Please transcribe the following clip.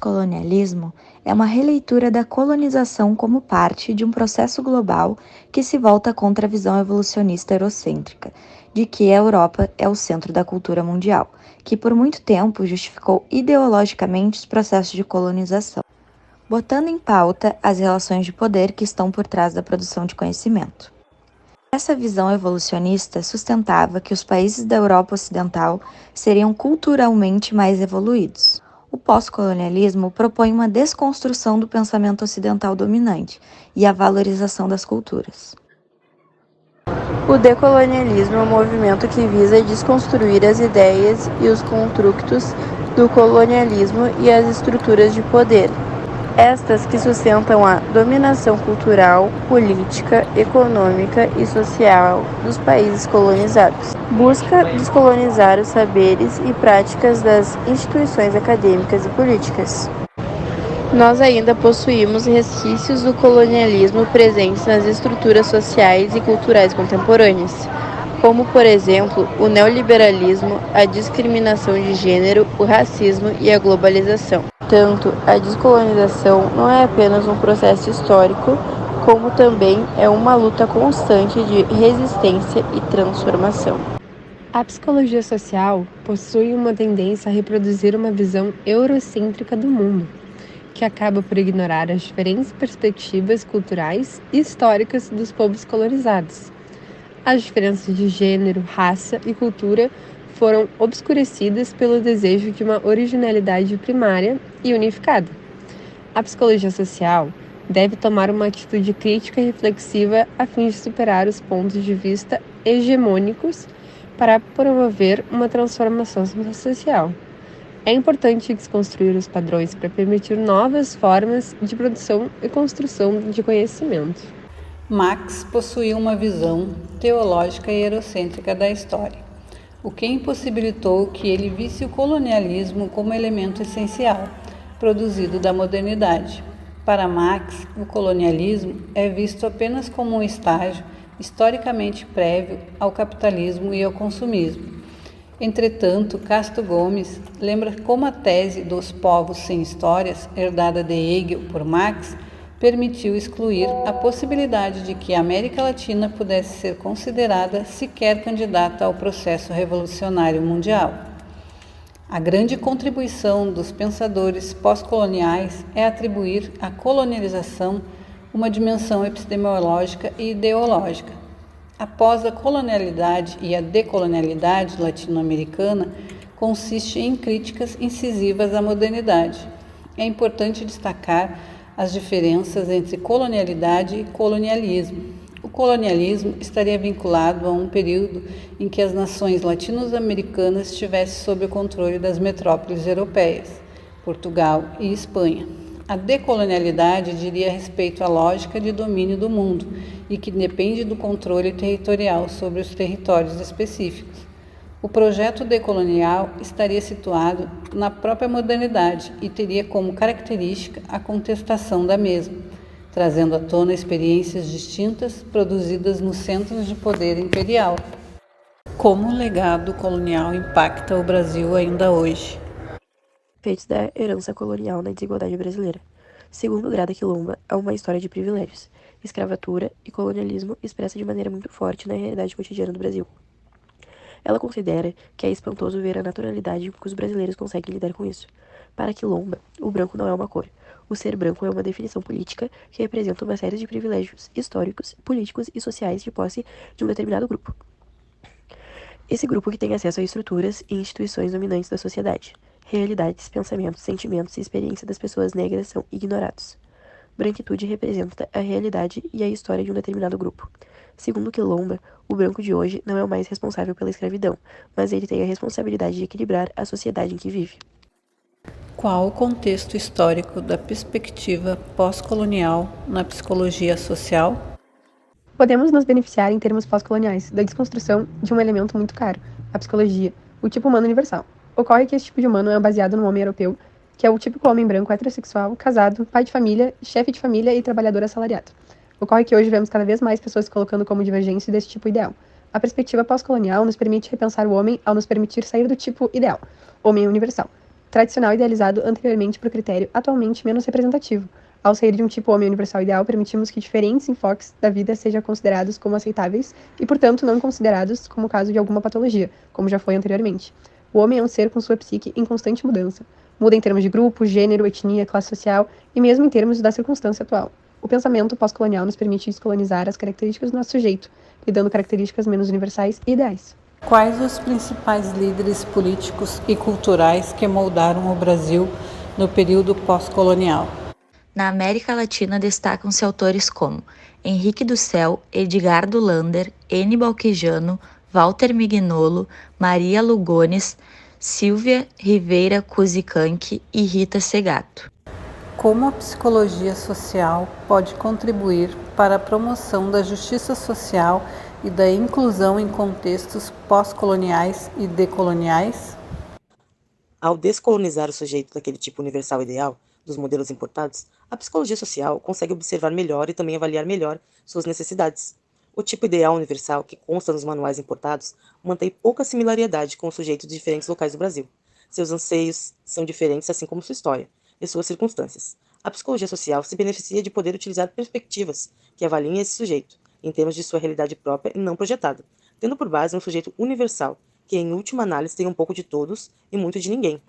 pós-colonialismo é uma releitura da colonização como parte de um processo global que se volta contra a visão evolucionista eurocêntrica, de que a Europa é o centro da cultura mundial, que por muito tempo justificou ideologicamente os processos de colonização, botando em pauta as relações de poder que estão por trás da produção de conhecimento. Essa visão evolucionista sustentava que os países da Europa Ocidental seriam culturalmente mais evoluídos. O pós-colonialismo propõe uma desconstrução do pensamento ocidental dominante e a valorização das culturas. O decolonialismo é um movimento que visa desconstruir as ideias e os construtos do colonialismo e as estruturas de poder. Estas que sustentam a dominação cultural, política, econômica e social dos países colonizados. Busca descolonizar os saberes e práticas das instituições acadêmicas e políticas. Nós ainda possuímos resquícios do colonialismo presentes nas estruturas sociais e culturais contemporâneas, como, por exemplo, o neoliberalismo, a discriminação de gênero, o racismo e a globalização. Portanto, a descolonização não é apenas um processo histórico, como também é uma luta constante de resistência e transformação. A psicologia social possui uma tendência a reproduzir uma visão eurocêntrica do mundo, que acaba por ignorar as diferentes perspectivas culturais e históricas dos povos colonizados. As diferenças de gênero, raça e cultura foram obscurecidas pelo desejo de uma originalidade primária e unificada. A psicologia social deve tomar uma atitude crítica e reflexiva a fim de superar os pontos de vista hegemônicos para promover uma transformação social. É importante desconstruir os padrões para permitir novas formas de produção e construção de conhecimento. Marx possuía uma visão teológica e eurocêntrica da história, o que impossibilitou que ele visse o colonialismo como elemento essencial, produzido da modernidade. Para Marx, o colonialismo é visto apenas como um estágio historicamente prévio ao capitalismo e ao consumismo. Entretanto, Castro Gomes lembra como a tese dos povos sem histórias, herdada de Hegel por Marx, permitiu excluir a possibilidade de que a América Latina pudesse ser considerada sequer candidata ao processo revolucionário mundial. A grande contribuição dos pensadores pós-coloniais é atribuir à colonialização uma dimensão epistemológica e ideológica. Após a colonialidade e a decolonialidade latino-americana, consiste em críticas incisivas à modernidade. É importante destacar as diferenças entre colonialidade e colonialismo. O colonialismo estaria vinculado a um período em que as nações latino-americanas estivessem sob o controle das metrópoles europeias, Portugal e Espanha. A decolonialidade diria respeito à lógica de domínio do mundo e que depende do controle territorial sobre os territórios específicos. O projeto decolonial estaria situado na própria modernidade e teria como característica a contestação da mesma, trazendo à tona experiências distintas produzidas nos centros de poder imperial. Como o legado colonial impacta o Brasil ainda hoje? Efeitos da herança colonial na desigualdade brasileira. Segundo Grada Quilomba, há uma história de privilégios, escravatura e colonialismo expressa de maneira muito forte na realidade cotidiana do Brasil. Ela considera que é espantoso ver a naturalidade com que os brasileiros conseguem lidar com isso. Para Quilomba, o branco não é uma cor. O ser branco é uma definição política que representa uma série de privilégios históricos, políticos e sociais de posse de um determinado grupo. Esse grupo que tem acesso a estruturas e instituições dominantes da sociedade. Realidades, pensamentos, sentimentos e experiência das pessoas negras são ignorados. Branquitude representa a realidade e a história de um determinado grupo. Segundo Quilomba, o branco de hoje não é o mais responsável pela escravidão, mas ele tem a responsabilidade de equilibrar a sociedade em que vive. Qual o contexto histórico da perspectiva pós-colonial na psicologia social? Podemos nos beneficiar em termos pós-coloniais da desconstrução de um elemento muito caro, a psicologia, o tipo humano universal. Ocorre que esse tipo de humano é baseado no homem europeu, que é o típico homem branco heterossexual, casado, pai de família, chefe de família e trabalhador assalariado. Ocorre que hoje vemos cada vez mais pessoas se colocando como divergência desse tipo ideal. A perspectiva pós-colonial nos permite repensar o homem ao nos permitir sair do tipo ideal, homem universal, tradicional idealizado anteriormente para o critério atualmente menos representativo. Ao sair de um tipo homem universal ideal, permitimos que diferentes enfoques da vida sejam considerados como aceitáveis e, portanto, não considerados como caso de alguma patologia, como já foi anteriormente. O homem é um ser com sua psique em constante mudança. Muda em termos de grupo, gênero, etnia, classe social e mesmo em termos da circunstância atual. O pensamento pós-colonial nos permite descolonizar as características do nosso sujeito, lhe dando características menos universais e ideais. Quais os principais líderes políticos e culturais que moldaram o Brasil no período pós-colonial? Na América Latina destacam-se autores como Henrique do Céu, Edgardo Lander, Aníbal Quijano, Walter Mignolo, Maria Lugones, Silvia Rivera Cusicanqui e Rita Segato. Como a psicologia social pode contribuir para a promoção da justiça social e da inclusão em contextos pós-coloniais e decoloniais? Ao descolonizar o sujeito daquele tipo universal ideal, dos modelos importados, a psicologia social consegue observar melhor e também avaliar melhor suas necessidades. O tipo ideal universal, que consta nos manuais importados, mantém pouca similaridade com os sujeitos de diferentes locais do Brasil. Seus anseios são diferentes, assim como sua história e suas circunstâncias. A psicologia social se beneficia de poder utilizar perspectivas que avaliem esse sujeito, em termos de sua realidade própria e não projetada, tendo por base um sujeito universal, que em última análise tem um pouco de todos e muito de ninguém.